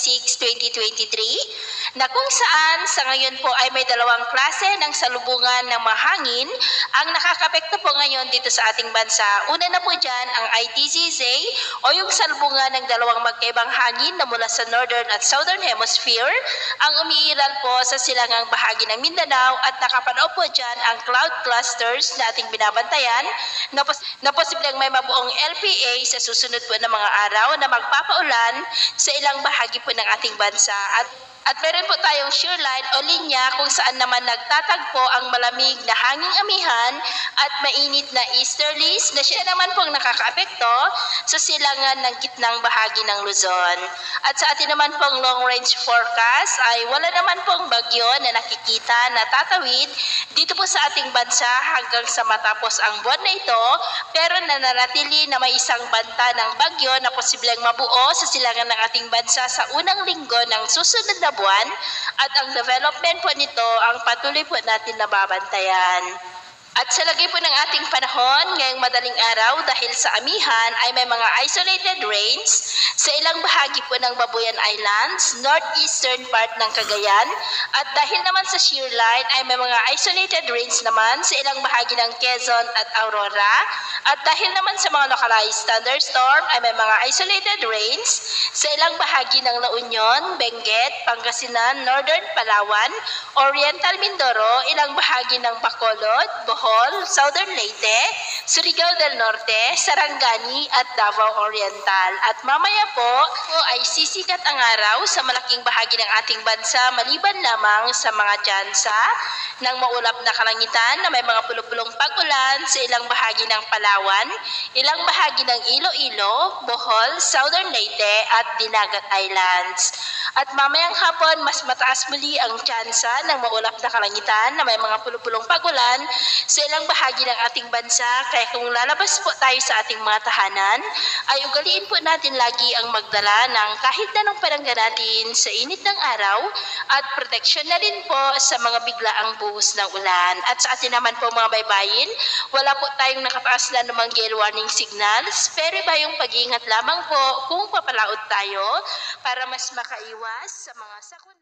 26, 2023 na kung saan sa ngayon po ay may dalawang klase ng salubungan ng mahangin ang nakakapekto po ngayon dito sa ating bansa. Una na po dyan ang ITZZ o yung salubungan ng dalawang magkaibang hangin na mula sa Northern at Southern Hemisphere ang umiiral po sa silangang bahagi ng Mindanao at nakapanao po dyan ang cloud clusters na ating binabantayan na posibleng may mabuong LPA sa susunod po ng mga araw na magpapaulan sa ilang bahagi po ng ating bansa. At meron po tayong shear line o linya kung saan naman nagtatagpo ang malamig na hanging amihan at mainit na easterlies na siya naman pong nakakaapekto sa silangan ng gitnang bahagi ng Luzon. At sa atin naman pong long range forecast ay wala naman pong bagyo na nakikita na tatawid dito po sa ating bansa hanggang sa matapos ang buwan na ito, pero nananatili na may isang banta ng bagyo na posibleng mabuo sa silangan ng ating bansa sa unang linggo ng susunod na buwan at ang development po nito ang patuloy po natin nababantayan. At sa lagay po ng ating panahon ngayong madaling araw dahil sa amihan ay may mga isolated rains sa ilang bahagi po ng Babuyan Islands, northeastern part ng Cagayan at dahil naman sa shear line ay may mga isolated rains naman sa ilang bahagi ng Quezon at Aurora at dahil naman sa mga localized thunderstorm ay may mga isolated rains sa ilang bahagi ng La Union, Benguet, Pangasinan, Northern Palawan, Oriental Mindoro, ilang bahagi ng Bacolod, Bohol, Southern Leyte, Surigao del Norte, Sarangani at Davao Oriental. At mamaya po ay sisikat ang araw sa malaking bahagi ng ating bansa maliban lamang sa mga tsansa ng maulap na kalangitan na may mga pulupulong pag-ulan sa ilang bahagi ng Palawan, ilang bahagi ng Iloilo, Bohol, Southern Leyte at Dinagat Islands. At mamayang hapon, mas mataas muli ang tsansa ng maulap na kalangitan na may mga pulupulong pag-ulan sa ilang bahagi ng ating bansa. Kaya kung lalabas po tayo sa ating mga tahanan, ay ugaliin po natin lagi ang magdala ng kahit anong palangga natin sa init ng araw at proteksyon na rin po sa mga biglaang buhos ng ulan. At sa atin naman po mga baybayin, wala po tayong nakataas na namang gale warning signals, pero ba yung pag-iingat lamang po kung papalaot tayo para mas makaiwas sa mga sakuna.